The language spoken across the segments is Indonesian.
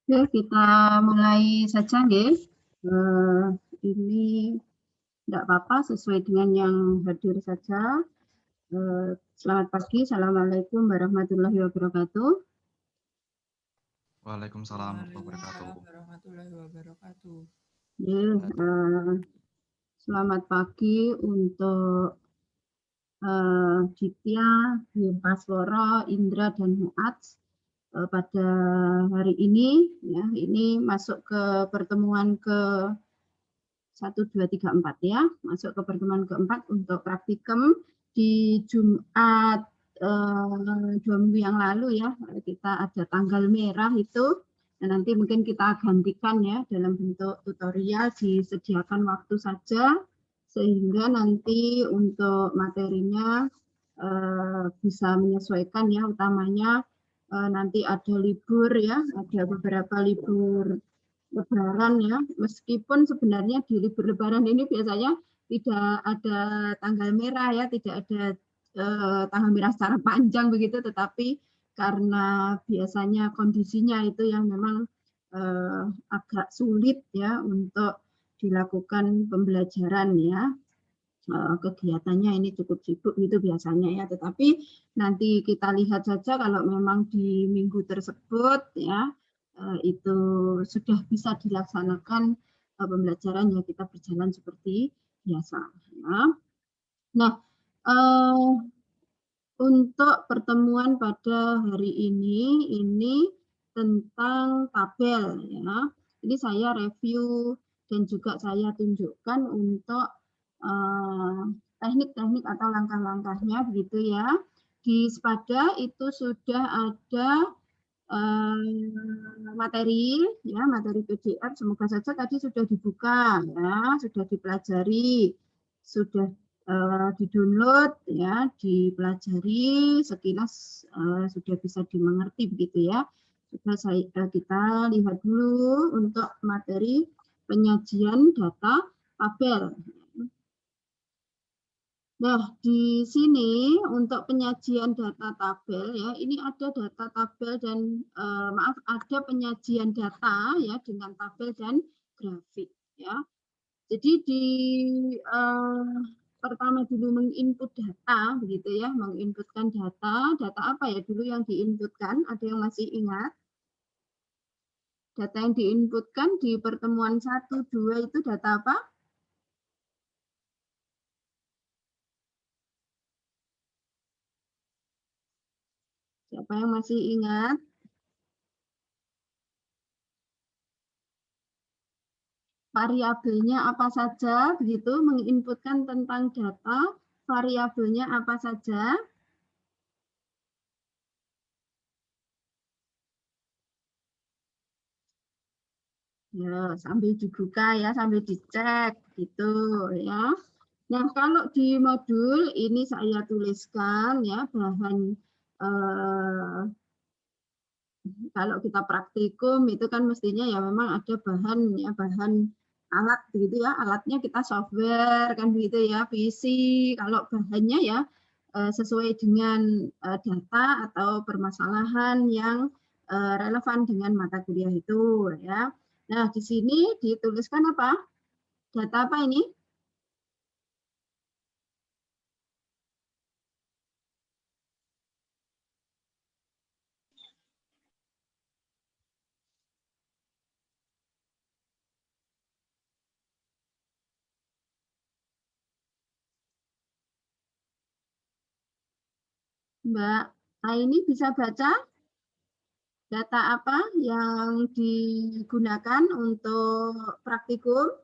Oke, kita mulai saja nggih. Ini tidak apa-apa, sesuai dengan yang hadir saja. Selamat pagi, Assalamualaikum warahmatullahi wabarakatuh. Waalaikumsalam warahmatullahi wabarakatuh. Selamat pagi untuk Ditya, Pasworo, Indra, dan Muat. Pada hari ini, ya, ini masuk ke pertemuan ke 1, 2, 3, 4 ya, masuk ke pertemuan keempat untuk praktikum di Jumat 2 minggu yang lalu ya, kita ada tanggal merah itu, dan nanti mungkin kita gantikan ya dalam bentuk tutorial, disediakan waktu saja sehingga nanti untuk materinya bisa menyesuaikan ya, utamanya nanti ada libur ya, ada beberapa libur Lebaran ya, meskipun sebenarnya di libur Lebaran ini biasanya tidak ada tanggal merah ya, tidak ada tanggal merah secara panjang begitu, tetapi karena biasanya kondisinya itu yang memang agak sulit ya untuk dilakukan pembelajaran ya. Kegiatannya ini cukup sibuk gitu biasanya ya, tetapi nanti kita lihat saja kalau memang di minggu tersebut ya itu sudah bisa dilaksanakan pembelajaran ya, kita berjalan seperti biasa ya. Nah, untuk pertemuan pada hari ini tentang tabel ya. Ini saya review dan juga saya tunjukkan untuk teknik-teknik atau langkah-langkahnya begitu ya. Di Spada itu sudah ada materi ya, materi PDF, semoga saja tadi sudah dibuka ya, sudah dipelajari, sudah di-download ya, dipelajari sekilas, sudah bisa dimengerti begitu ya. Kita lihat dulu untuk materi penyajian data tabel. Nah, di sini untuk penyajian data tabel ya, ini ada data tabel dan ada penyajian data ya dengan tabel dan grafik ya. Jadi di pertama dulu menginput data begitu ya, menginputkan data apa ya dulu yang diinputkan, ada yang masih ingat? Data yang diinputkan di pertemuan 1, 2 itu data apa? Siapa yang masih ingat? Variabelnya apa saja, begitu, menginputkan tentang data, variabelnya apa saja. Ya, sambil dibuka ya, sambil dicek gitu ya. Nah, kalau di modul ini saya tuliskan ya bahan kalau kita praktikum itu kan mestinya ya memang ada bahan ya, bahan alat begitu ya, alatnya kita software kan begitu ya, PC. Kalau bahannya ya sesuai dengan data atau permasalahan yang relevan dengan mata kuliah itu ya. Nah, di sini dituliskan apa? Data apa ini? Mbak Aini bisa baca data apa yang digunakan untuk praktikum?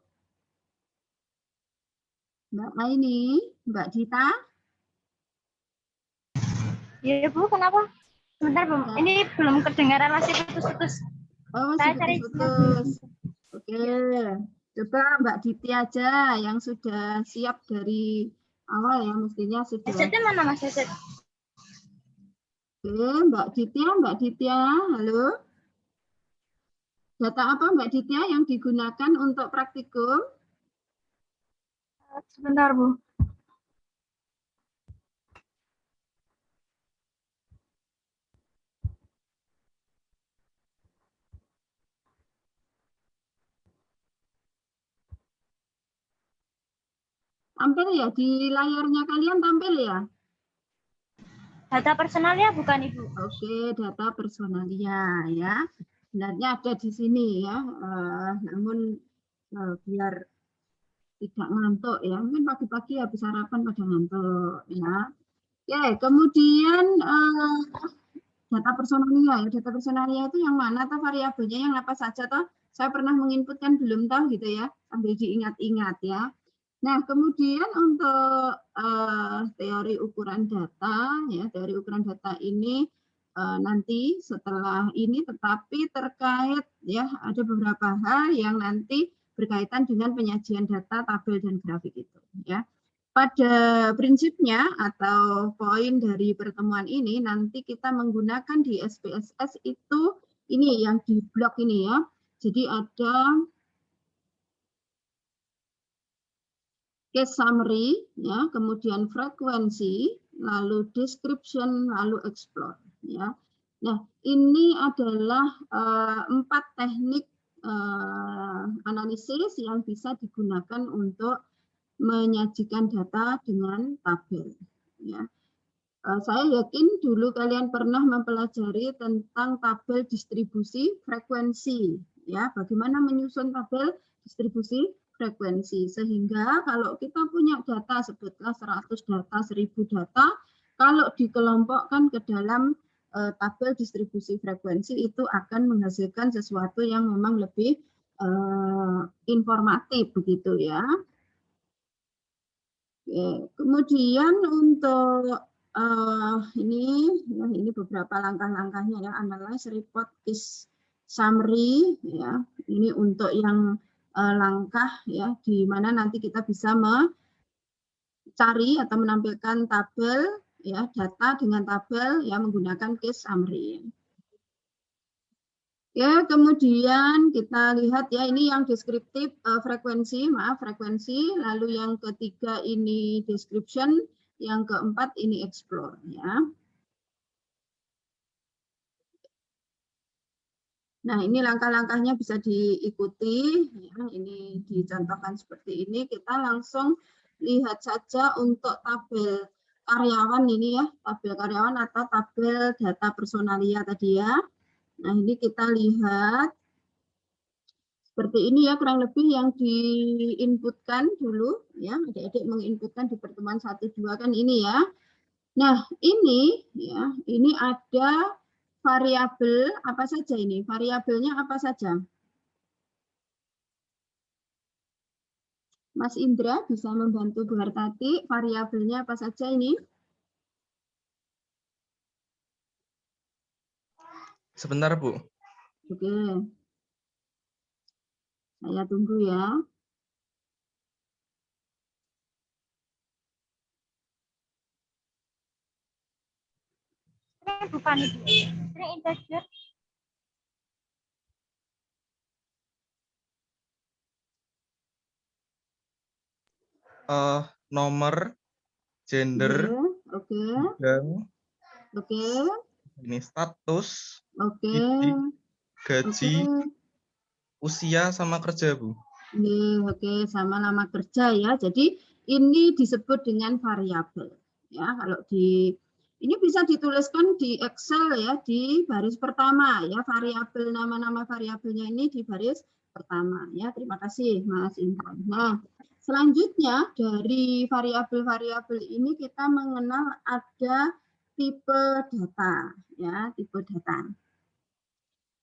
Mbak Aini, Mbak Dita? Iya Bu, kenapa? Sebentar Bu, ini belum kedengaran, masih putus-putus. Oh, masih putus-putus. Oke, coba Mbak Diti aja yang sudah siap dari awal ya, mestinya sudah. Headsetnya mana Mas headset? Oke, Mbak Ditya, halo. Data apa Mbak Ditya yang digunakan untuk praktikum? Sebentar Bu. Tampil ya di layarnya kalian, tampil ya? Data personalnya bukan Ibu. Oke, data personalia ya. Sebenarnya ada di sini ya, namun biar tidak ngantuk ya. Mungkin pagi-pagi habis sarapan pada ngantuk ya. Oke, kemudian data personalia ya. Data personalia itu yang mana atau variabelnya yang apa saja toh? Saya pernah menginputkan belum tahu gitu ya, sambil diingat-ingat ya. Nah, kemudian untuk teori ukuran data ya, teori ukuran data ini nanti setelah ini tetapi terkait ya ada beberapa hal yang nanti berkaitan dengan penyajian data, tabel dan grafik itu ya. Pada prinsipnya atau poin dari pertemuan ini nanti kita menggunakan di SPSS itu ini yang di blok ini ya. Jadi ada case summary ya, kemudian frekuensi, lalu description, lalu explore ya. Nah, ini adalah 4 teknik analisis yang bisa digunakan untuk menyajikan data dengan tabel ya. Saya yakin dulu kalian pernah mempelajari tentang tabel distribusi frekuensi ya, bagaimana menyusun tabel distribusi frekuensi sehingga kalau kita punya data sebutlah 100 data, 1000 data, kalau dikelompokkan ke dalam tabel distribusi frekuensi itu akan menghasilkan sesuatu yang memang lebih informatif begitu ya. Kemudian untuk ini beberapa langkah-langkahnya ya, analyze, report, case summary ya. Ini untuk yang langkah ya, di mana nanti kita bisa mencari atau menampilkan tabel ya, data dengan tabel ya menggunakan case summary. Ya, kemudian kita lihat ya, ini yang deskriptif frekuensi, lalu yang ketiga ini description, yang keempat ini explore ya. Nah, ini langkah-langkahnya bisa diikuti ya, ini dicontohkan seperti ini. Kita langsung lihat saja untuk tabel karyawan ini ya, tabel karyawan atau tabel data personalia tadi ya. Nah, ini kita lihat seperti ini ya, kurang lebih yang diinputkan dulu ya, adik-adik menginputkan di pertemuan 1-2 kan ini ya. Nah, ini ya, ini ada variabel apa saja ini? Variabelnya apa saja? Mas Indra bisa membantu Bu Hartati, variabelnya apa saja ini? Sebentar, Bu. Oke. Saya tunggu ya. Ini bukan Ibu. Ini integer. Nomor, gender, Oke. bidang, Oke. ini status, Oke. titik, Oke. gaji, usia sama kerja, Bu. Oke, sama nama kerja ya. Jadi ini disebut dengan variabel. Ya, kalau ini bisa dituliskan di Excel ya, di baris pertama ya, variabel, nama-nama variabelnya ini di baris pertama ya. Terima kasih Mas Indra. Nah, selanjutnya dari variabel-variabel ini kita mengenal ada tipe data ya, tipe data.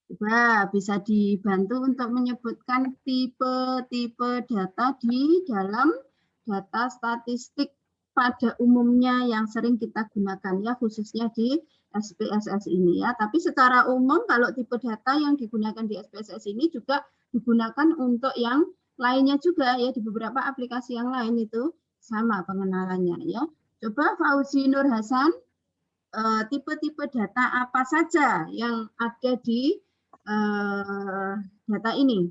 Coba bisa dibantu untuk menyebutkan tipe-tipe data di dalam data statistik pada umumnya yang sering kita gunakan ya, khususnya di SPSS ini ya. Tapi secara umum kalau tipe data yang digunakan di SPSS ini juga digunakan untuk yang lainnya juga ya, di beberapa aplikasi yang lain itu sama pengenalannya ya. Coba Fauzi Nur Hasan, tipe-tipe data apa saja yang ada di data ini?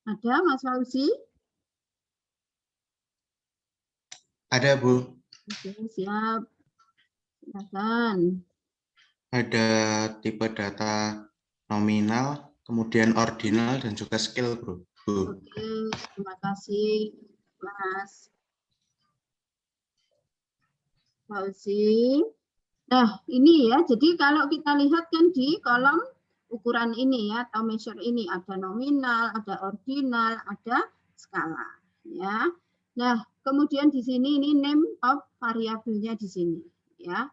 Ada Mas Fauzi? Ada, Bu. Oke, siap. Silakan. Ada tipe data nominal, kemudian ordinal, dan juga skill, Bro. Bu. Oke, terima kasih Mas Fauzi. Nah, ini ya, jadi kalau kita lihat kan di kolom ukuran ini ya, atau measure ini ada nominal, ada ordinal, ada skala. Ya. Nah, kemudian di sini ini name of variabelnya di sini. Ya.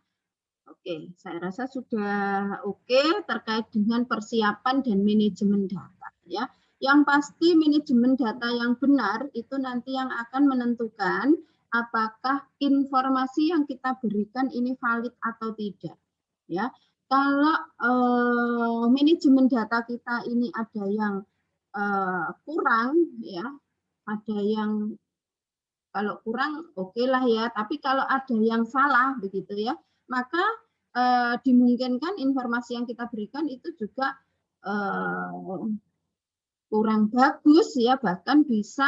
Oke, saya rasa sudah oke terkait dengan persiapan dan manajemen data. Ya. Yang pasti manajemen data yang benar itu nanti yang akan menentukan apakah informasi yang kita berikan ini valid atau tidak. Ya, kalau manajemen data kita ini ada yang kurang, ya, ada yang kalau kurang oke lah ya, tapi kalau ada yang salah begitu ya, maka dimungkinkan informasi yang kita berikan itu juga kurang bagus ya, bahkan bisa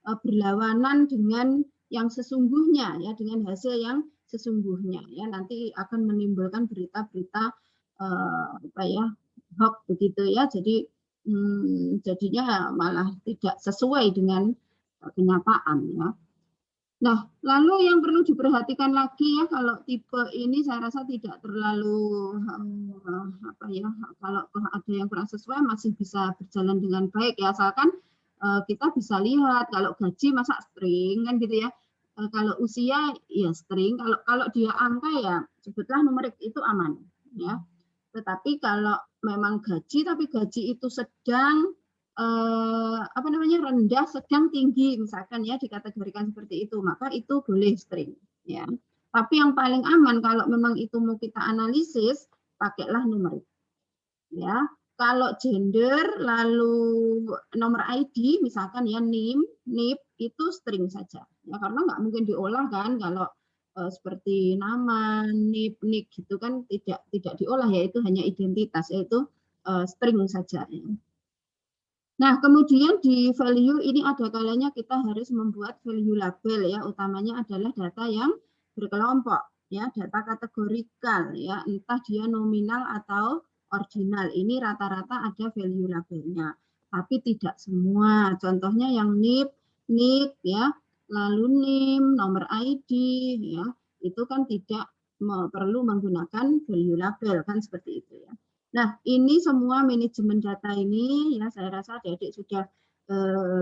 berlawanan dengan yang sesungguhnya ya, dengan hasil yang sesungguhnya ya, nanti akan menimbulkan berita-berita apa ya, hoax begitu ya, jadi jadinya malah tidak sesuai dengan kenyataan ya. Nah, lalu yang perlu diperhatikan lagi ya, kalau tipe ini saya rasa tidak terlalu apa ya, kalau ada yang kurang sesuai masih bisa berjalan dengan baik ya, asalkan kita bisa lihat kalau gaji masa string kan gitu ya. Kalau usia ya string, kalau dia angka ya sebutlah numerik, itu aman ya. Tetapi kalau memang gaji tapi gaji itu sedang apa namanya, rendah, sedang, tinggi misalkan ya, dikategorikan seperti itu, maka itu boleh string ya. Tapi yang paling aman kalau memang itu mau kita analisis, pakailah numerik ya. Kalau gender lalu nomor ID misalkan ya, NIP itu string saja ya, karena nggak mungkin diolah kan, kalau seperti nama, NIP, NIK gitu kan tidak diolah ya, itu hanya identitas, yaitu string saja ya. Nah, kemudian di value ini ada kalanya kita harus membuat value label ya, utamanya adalah data yang berkelompok ya, data kategorikal ya, entah dia nominal atau ordinal. Ini rata-rata ada value labelnya, tapi tidak semua. Contohnya yang NIP, NIK ya, lalu NIM, nomor ID ya, itu kan tidak perlu menggunakan value label kan, seperti itu ya. Nah, ini semua manajemen data ini ya, saya rasa adik-adik sudah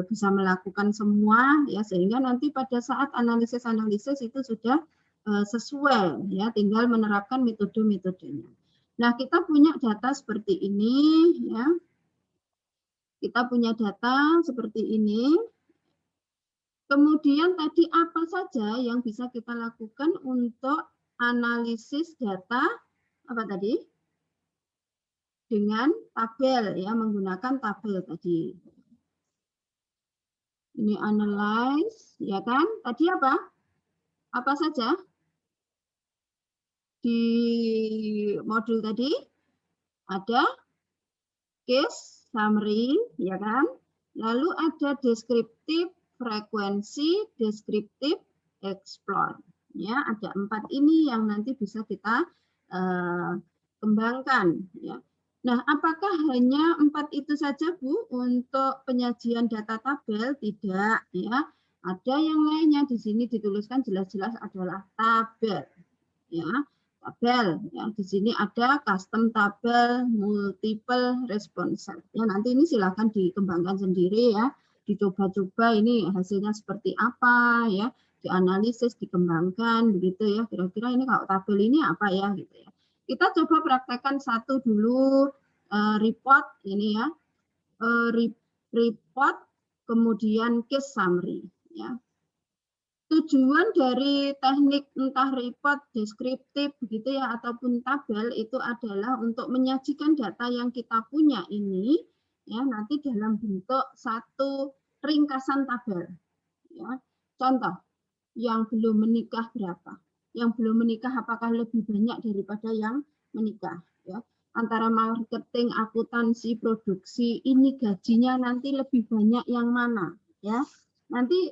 bisa melakukan semua ya, sehingga nanti pada saat analisis itu sudah sesuai ya, tinggal menerapkan metode-metodenya. Nah, kita punya data seperti ini ya. Kita punya data seperti ini. Kemudian tadi apa saja yang bisa kita lakukan untuk analisis data apa tadi? Dengan tabel ya, menggunakan tabel tadi. Ini analyze ya kan? Tadi apa? Apa saja? Di modul tadi ada case summary ya kan? Lalu ada deskriptif, frekuensi, deskriptif, explore. Ya, ada 4 ini yang nanti bisa kita kembangkan ya. Nah, apakah hanya 4 itu saja, Bu, untuk penyajian data tabel? Tidak, ya. Ada yang lainnya, di sini dituliskan jelas-jelas adalah tabel, ya. Tabel, ya. Di sini ada custom tabel, multiple response set. Ya, nanti ini silakan dikembangkan sendiri ya. Dicoba-coba ini hasilnya seperti apa, ya. Dianalisis, dikembangkan, begitu ya. Kira-kira ini kalau tabel ini apa ya, gitu ya. Kita coba praktekkan satu dulu, report ini ya, report, kemudian case summary. Ya. Tujuan dari teknik entah report, deskriptif, begitu ya, ataupun tabel itu adalah untuk menyajikan data yang kita punya ini, ya, nanti dalam bentuk satu ringkasan tabel. Ya. Contoh, yang belum menikah berapa? Yang belum menikah apakah lebih banyak daripada yang menikah? Ya. Antara marketing, akuntansi, produksi, ini gajinya nanti lebih banyak yang mana? Ya, nanti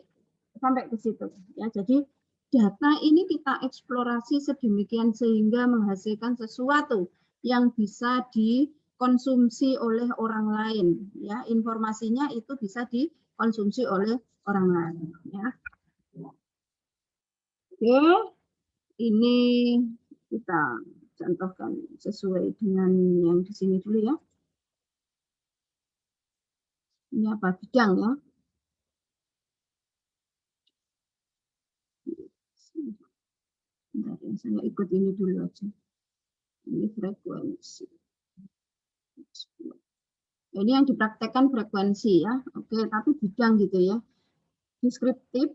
sampai ke situ. Ya, jadi data ini kita eksplorasi sedemikian sehingga menghasilkan sesuatu yang bisa dikonsumsi oleh orang lain, ya. Informasinya itu bisa dikonsumsi oleh orang lain, ya. Oke, ini kita contohkan sesuai dengan yang di sini dulu ya. Ini apa? Bidang ya. Bentar, ya, saya ikut ini dulu aja. Ini frekuensi. Ini yang dipraktekkan frekuensi ya. Oke, tapi bidang gitu ya. Deskriptif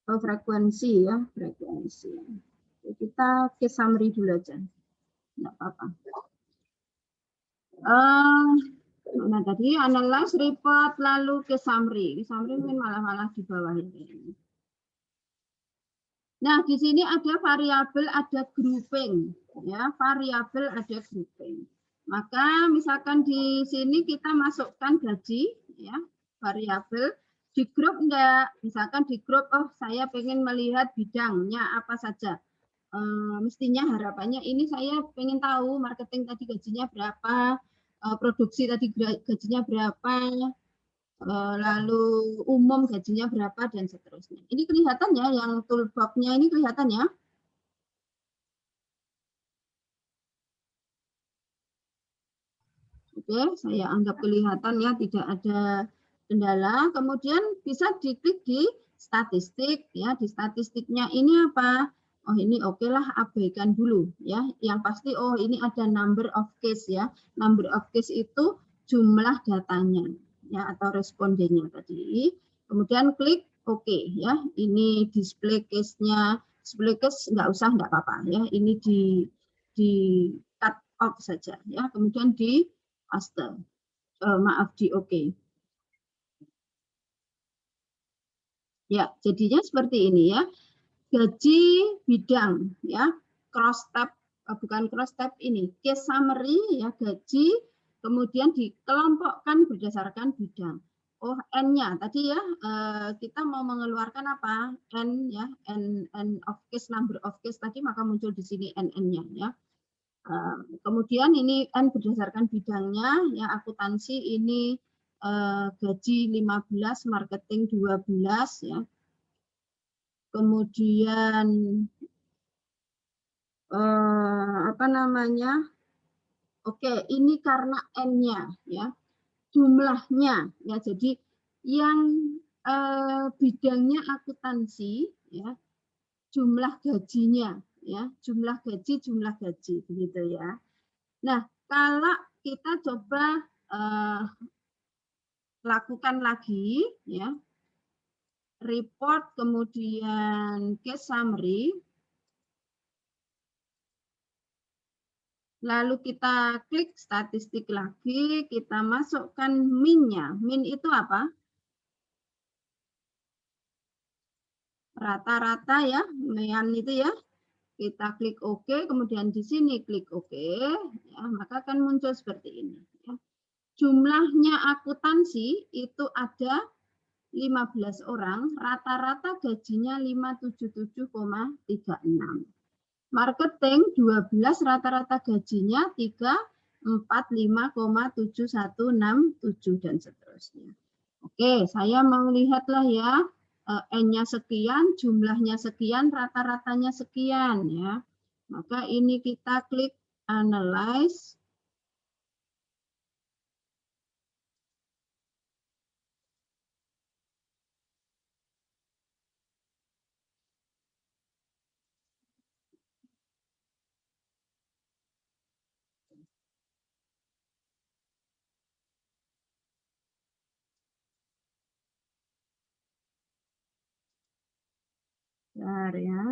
frekuensi ya, frekuensi. Oke, kita case summary dulu aja. Enggak apa-apa. Nah, tadi analyze, report, lalu case summary. Case summary mungkin malah di bawah ini. Nah, di sini ada variabel, ada grouping, ya, variabel ada grouping. Maka misalkan di sini kita masukkan gaji, ya, variabel di grup enggak, misalkan di grup, oh saya pengen melihat bidangnya apa saja. Mestinya harapannya ini saya pengen tahu marketing tadi gajinya berapa, produksi tadi gajinya berapa, lalu umum gajinya berapa dan seterusnya. Ini kelihatan ya, yang toolbox-nya ini kelihatan ya. Oke, saya anggap kelihatan ya, tidak ada kendala. Kemudian bisa diklik di statistik ya, di statistiknya ini apa? Oh ini oke lah, abaikan dulu ya. Yang pasti oh ini ada number of case ya. Number of case itu jumlah datanya ya, atau respondennya tadi. Kemudian klik oke ya. Ini display case-nya, display case nggak usah, nggak apa-apa ya. Ini di cut off saja ya. Kemudian di paste, maaf di oke. Ya, jadinya seperti ini ya. Gaji bidang ya, cross tab, bukan cross tab ini, case summary ya, gaji, kemudian dikelompokkan berdasarkan bidang. Oh, N-nya tadi ya, kita mau mengeluarkan apa? N ya, N of case, number of case tadi, maka muncul di sini NN-nya ya. Kemudian ini N berdasarkan bidangnya ya, akuntansi ini gaji 15, marketing 12 ya. Kemudian apa namanya? Oke, ini karena N-nya ya, jumlahnya ya. Jadi yang bidangnya akuntansi ya, jumlah gajinya ya, jumlah gaji begitu ya. Nah, kalau kita coba lakukan lagi ya, report kemudian case summary, lalu kita klik statistik lagi, kita masukkan min-nya. Min itu apa? Rata-rata ya, mean itu ya. Kita klik OK, kemudian di sini klik OK, ya, maka akan muncul seperti ini. Ya. Jumlahnya akuntansi itu ada 15 orang, rata-rata gajinya 577,36. Marketing 12, rata-rata gajinya 345,7167 dan seterusnya. Oke, saya mau lihatlah ya, N-nya sekian, jumlahnya sekian, rata-ratanya sekian ya. Maka ini kita klik analyze. Bentar ya.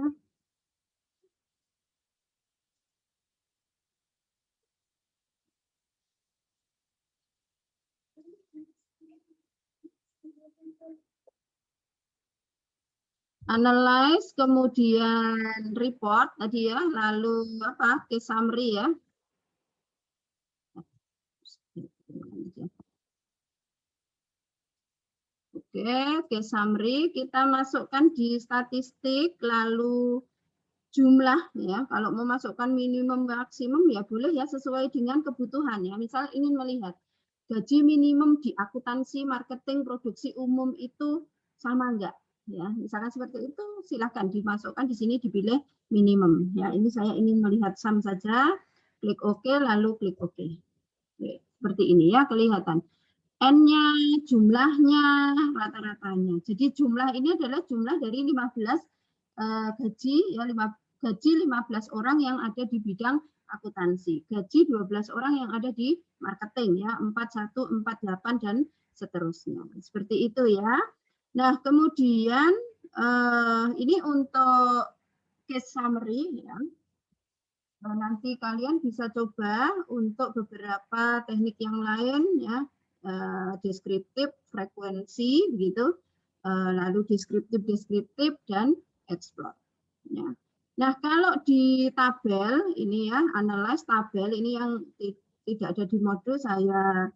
Analyze, kemudian report tadi ya, lalu apa? Case summary ya. Oke, case summary kita masukkan di statistik, lalu jumlah ya, kalau memasukkan minimum maksimum ya boleh ya sesuai dengan kebutuhan ya. Misal ingin melihat gaji minimum di akuntansi, marketing, produksi umum itu sama enggak ya. Misalkan seperti itu silahkan dimasukkan di sini dipilih minimum ya. Ini saya ingin melihat sum saja, klik OK lalu klik OK. Oke, seperti ini ya kelihatan. N-nya, jumlahnya, rata-ratanya. Jadi jumlah ini adalah jumlah dari 15 gaji ya, gaji 15 orang yang ada di bidang akuntansi. Gaji 12 orang yang ada di marketing ya, 41, 48 dan seterusnya. Seperti itu ya. Nah, kemudian ini untuk case summary ya. Nanti kalian bisa coba untuk beberapa teknik yang lain ya, deskriptif, frekuensi begitu, lalu deskriptif dan explore. Ya. Nah kalau di tabel ini ya, analyze tabel ini yang tidak ada di modul saya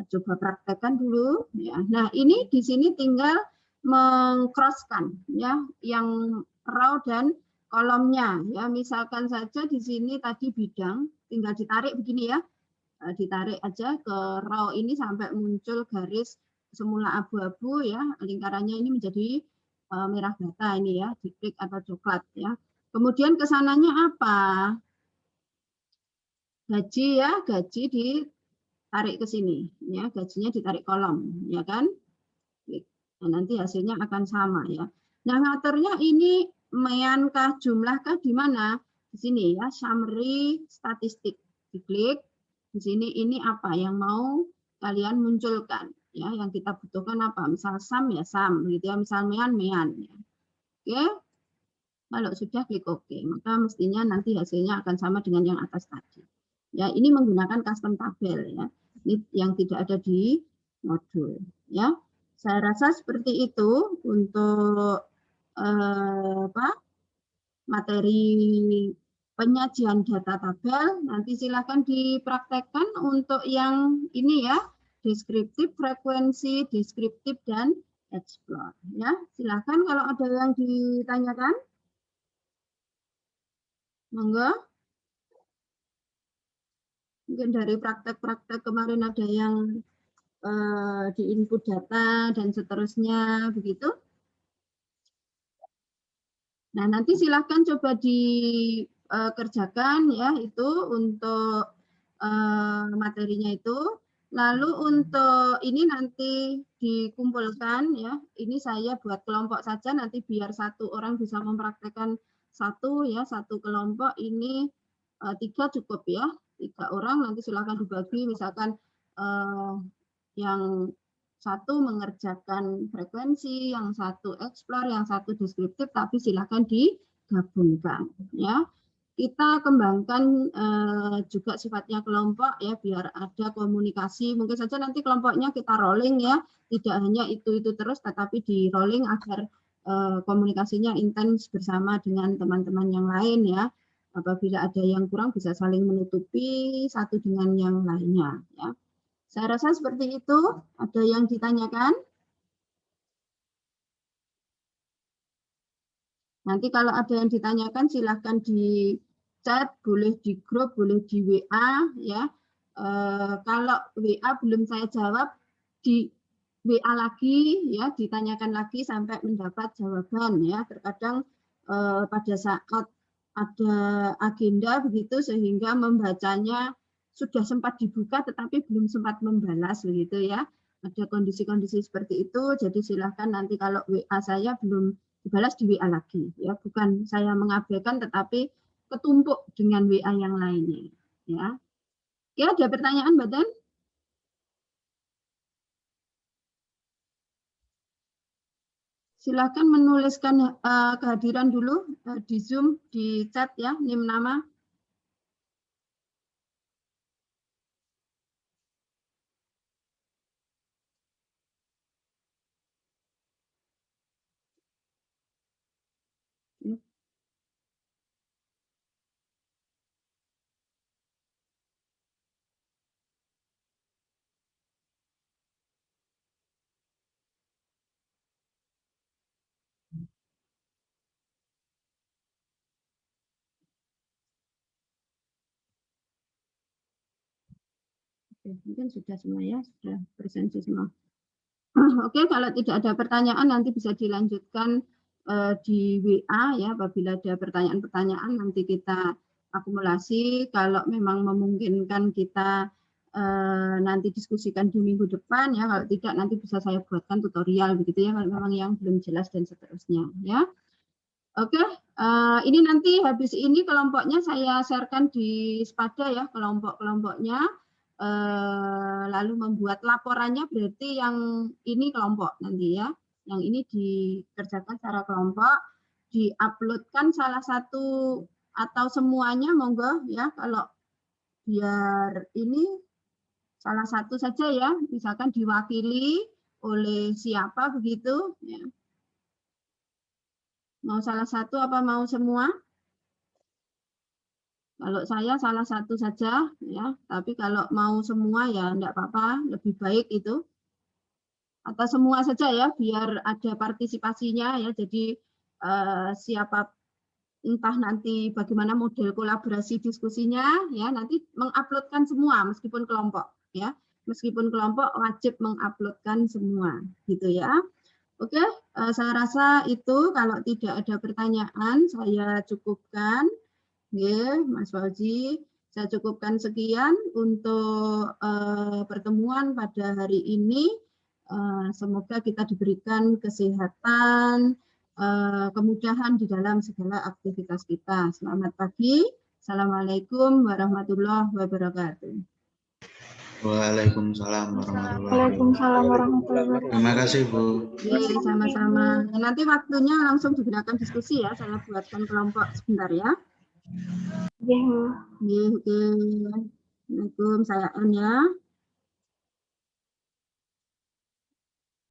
coba praktekkan dulu. Ya. Nah ini di sini tinggal mengcrosskan ya, yang row dan kolomnya ya, misalkan saja di sini tadi bidang tinggal ditarik begini ya, ditarik aja ke row ini sampai muncul garis semula abu-abu ya, lingkarannya ini menjadi merah bata ini ya, diklik atau coklat ya. Kemudian kesananya apa? Gaji ya, gaji ditarik ke sini ya, gajinya ditarik kolom ya kan. Nah, nanti hasilnya akan sama ya. Nah ngaturnya ini meankah, jumlahkah di mana? Di sini ya, summary statistik. Diklik. Di sini ini apa yang mau kalian munculkan ya, yang kita butuhkan apa? Misal sum ya sum gitu ya, misal mean mean ya. Oke. Kalau sudah klik OK, maka mestinya nanti hasilnya akan sama dengan yang atas tadi. Ya, ini menggunakan custom tabel ya. Ini yang tidak ada di modul ya. Saya rasa seperti itu untuk materi penyajian data tabel. Nanti silakan dipraktekkan untuk yang ini ya, deskriptif, frekuensi, deskriptif dan explore. Ya, silakan kalau ada yang ditanyakan. Monggo. Mungkin dari praktek-praktek kemarin ada yang di input data dan seterusnya begitu. Nah, nanti silahkan coba dikerjakan ya itu untuk materinya itu. Lalu untuk ini nanti dikumpulkan ya. Ini saya buat kelompok saja nanti biar satu orang bisa mempraktekkan satu ya, satu kelompok ini 3 cukup ya. 3 orang nanti silahkan dibagi misalkan yang satu mengerjakan frekuensi, yang satu explore, yang satu deskriptif, tapi silakan digabungkan ya. Kita kembangkan juga sifatnya kelompok ya, biar ada komunikasi. Mungkin saja nanti kelompoknya kita rolling ya, tidak hanya itu terus, tetapi di rolling agar komunikasinya intens bersama dengan teman-teman yang lain ya. Apabila ada yang kurang bisa saling menutupi satu dengan yang lainnya ya. Saya rasa seperti itu. Ada yang ditanyakan? Nanti kalau ada yang ditanyakan silahkan di chat, boleh di grup, boleh di WA ya. Kalau WA belum saya jawab, di WA lagi ya, ditanyakan lagi sampai mendapat jawaban ya. Terkadang pada saat ada agenda begitu sehingga membacanya sudah sempat dibuka tetapi belum sempat membalas begitu ya. Ada kondisi-kondisi seperti itu, jadi silahkan nanti kalau WA saya belum dibalas di WA lagi ya, bukan saya mengabaikan tetapi ketumpuk dengan WA yang lainnya ya. Ya, ada pertanyaan Mbak Dan? Silakan menuliskan kehadiran dulu di Zoom, di chat ya, NIM nama. Oke, mungkin sudah semua ya, sudah presensi semua. Oke, kalau tidak ada pertanyaan nanti bisa dilanjutkan di WA ya, apabila ada pertanyaan-pertanyaan nanti kita akumulasi. Kalau memang memungkinkan kita nanti diskusikan di minggu depan ya, kalau tidak nanti bisa saya buatkan tutorial begitu ya, kalau memang yang belum jelas dan seterusnya ya. Oke, ini nanti habis ini kelompoknya saya sharekan di Spada ya, kelompok-kelompoknya. Lalu membuat laporannya berarti yang ini kelompok nanti ya, yang ini dikerjakan secara kelompok, diuploadkan salah satu atau semuanya monggo ya, kalau biar ini salah satu saja ya, misalkan diwakili oleh siapa begitu ya. Mau salah satu apa mau semua? Kalau saya salah satu saja ya, tapi kalau mau semua ya enggak apa-apa, lebih baik itu. Atau semua saja ya, biar ada partisipasinya ya. Jadi siapa entah nanti bagaimana model kolaborasi diskusinya ya, nanti menguploadkan semua meskipun kelompok ya. Meskipun kelompok wajib menguploadkan semua gitu ya. Oke, saya rasa itu kalau tidak ada pertanyaan saya cukupkan. Ya, Mas Fauzi, saya cukupkan sekian untuk pertemuan pada hari ini. Semoga kita diberikan kesehatan, kemudahan di dalam segala aktivitas kita. Selamat pagi. Assalamualaikum warahmatullahi wabarakatuh. Waalaikumsalam warahmatullahi wabarakatuh. Waalaikumsalam warahmatullahi wabarakatuh. Terima kasih, Bu. Ya, sama-sama. Nanti waktunya langsung digunakan diskusi ya. Saya buatkan kelompok sebentar ya. Iya, Bu. Oke. Assalamualaikum, saya N ya.